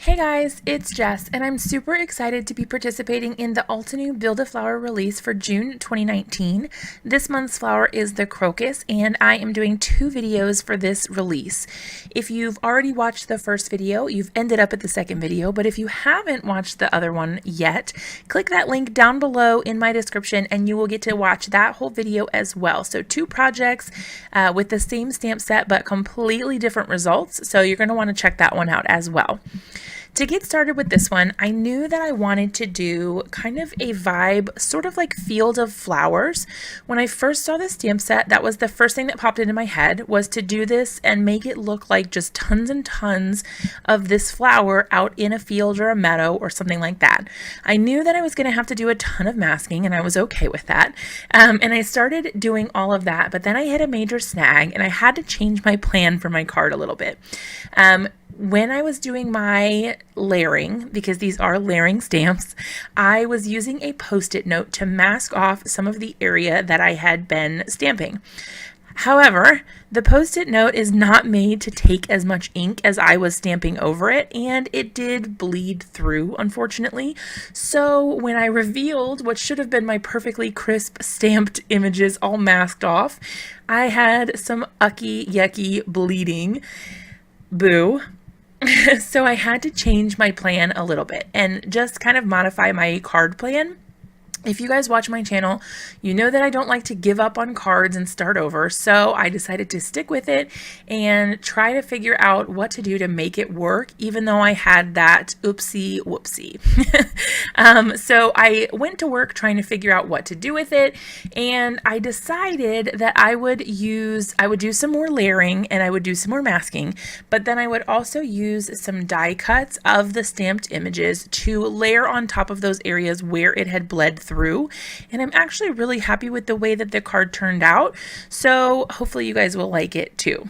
Hey guys, it's Jess, and I'm super excited to be participating in the Altenew Build-A-Flower release for June 2019. This month's flower is the Crocus, and I am doing 2 videos for this release. If you've already watched the first video, you've ended up at the second video, but if you haven't watched the other one yet, click that link down below in my description and you will get to watch that whole video as well. So 2 projects with the same stamp set but completely different results, so you're going to want to check that one out as well. To get started with this one, I knew that I wanted to do kind of a vibe, sort of like Field of Flowers. When I first saw this stamp set, that was the first thing that popped into my head, was to do this and make it look like just tons and tons of this flower out in a field or a meadow or something like that. I knew that I was going to have to do a ton of masking, and I was okay with that. And I started doing all of that, but then I hit a major snag and I had to change my plan for my card a little bit. When I was doing my layering, because these are layering stamps, I was using a Post-it note to mask off some of the area that I had been stamping. However, the Post-it note is not made to take as much ink as I was stamping over it, and it did bleed through, unfortunately. So when I revealed what should have been my perfectly crisp stamped images all masked off, I had some ucky, yucky bleeding. Boo. So I had to change my plan a little bit and just kind of modify my card plan. If you guys watch my channel, you know that I don't like to give up on cards and start over, so I decided to stick with it and try to figure out what to do to make it work, even though I had that oopsie whoopsie. So I went to work trying to figure out what to do with it, and I decided that I would do some more layering and I would do some more masking, but then I would also use some die cuts of the stamped images to layer on top of those areas where it had bled through. And I'm actually really happy with the way that the card turned out, so hopefully you guys will like it too.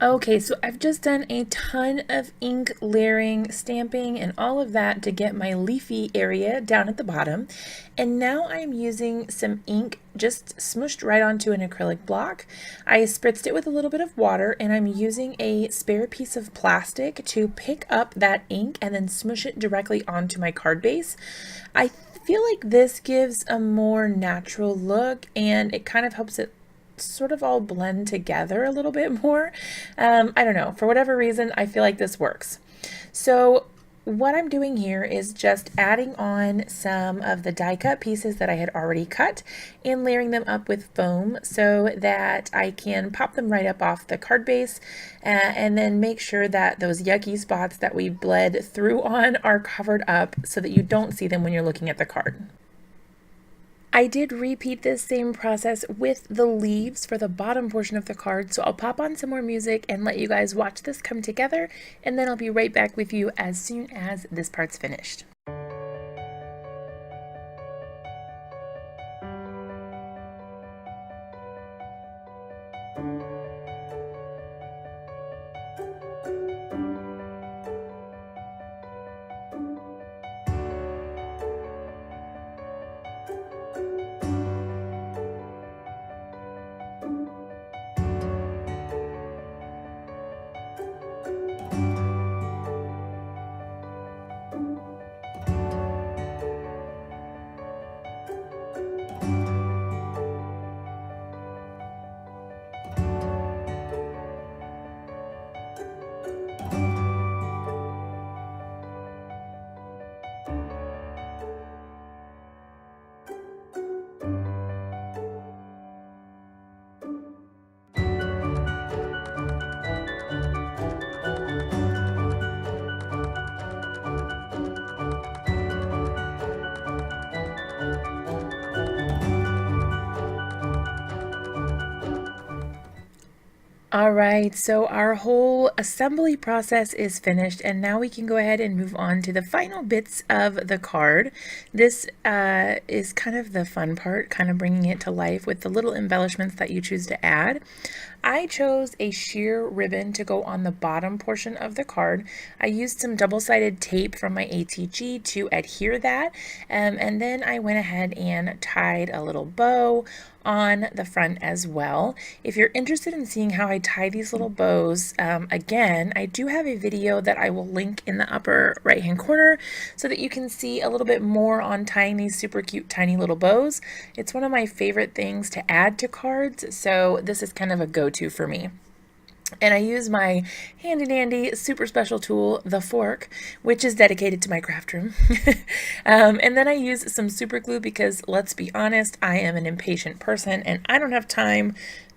Okay, so I've just done a ton of ink layering, stamping, and all of that to get my leafy area down at the bottom. And now I'm using some ink just smooshed right onto an acrylic block. I spritzed it with a little bit of water, and I'm using a spare piece of plastic to pick up that ink and then smoosh it directly onto my card base. I feel like this gives a more natural look, and it kind of helps it sort of all blend together a little bit more. I don't know, for whatever reason I feel like this works. So What I'm doing here is just adding on some of the die cut pieces that I had already cut and layering them up with foam so that I can pop them right up off the card base and then make sure that those yucky spots that we bled through on are covered up so that you don't see them when you're looking at the card. I did repeat this same process with the leaves for the bottom portion of the card, so I'll pop on some more music and let you guys watch this come together, and then I'll be right back with you as soon as this part's finished. All right, so our whole assembly process is finished, and now we can go ahead and move on to the final bits of the card. This is kind of the fun part, kind of bringing it to life with the little embellishments that you choose to add. I chose a sheer ribbon to go on the bottom portion of the card. I used some double-sided tape from my ATG to adhere that, and then I went ahead and tied a little bow on the front as well. If you're interested in seeing how I tie these little bows, again, I do have a video that I will link in the upper right hand corner so that you can see a little bit more on tying these super cute tiny little bows. It's one of my favorite things to add to cards, so this is kind of a go-to for me. And I use my handy dandy super special tool, the fork, which is dedicated to my craft room. And then I use some super glue because, let's be honest, I am an impatient person and I don't have time,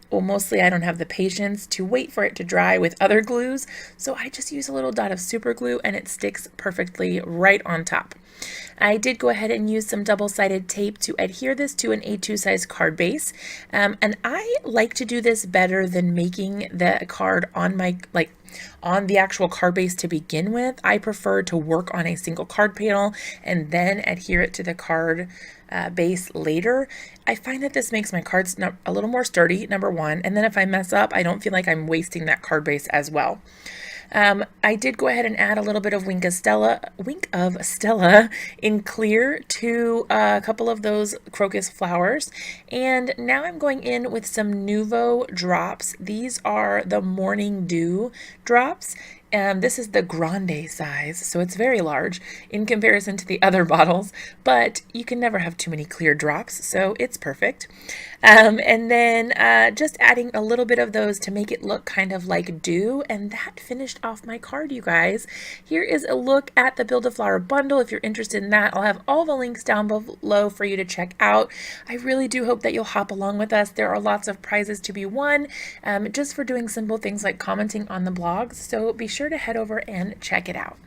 well, mostly I don't have the patience to wait for it to dry with other glues. So I just use a little dot of super glue and it sticks perfectly right on top. I did go ahead and use some double-sided tape to adhere this to an A2 size card base. And I like to do this better than making the card on my, on the actual card base to begin with. I prefer to work on a single card panel and then adhere it to the card base later. I find that this makes my cards a little more sturdy, number one, and then if I mess up, I don't feel like I'm wasting that card base as well. I did go ahead and add a little bit of Wink of Stella in clear to a couple of those crocus flowers. And now I'm going in with some Nuvo drops. These are the Morning Dew drops. This is the Grande size, so it's very large in comparison to the other bottles, but you can never have too many clear drops, so it's perfect. And then just adding a little bit of those to make it look kind of like dew, and that finished off my card, you guys. Here is a look at the Build-A-Flower bundle. If you're interested in that, I'll have all the links down below for you to check out. I really do hope that you'll hop along with us. There are lots of prizes to be won just for doing simple things like commenting on the blogs, so be sure to head over and check it out.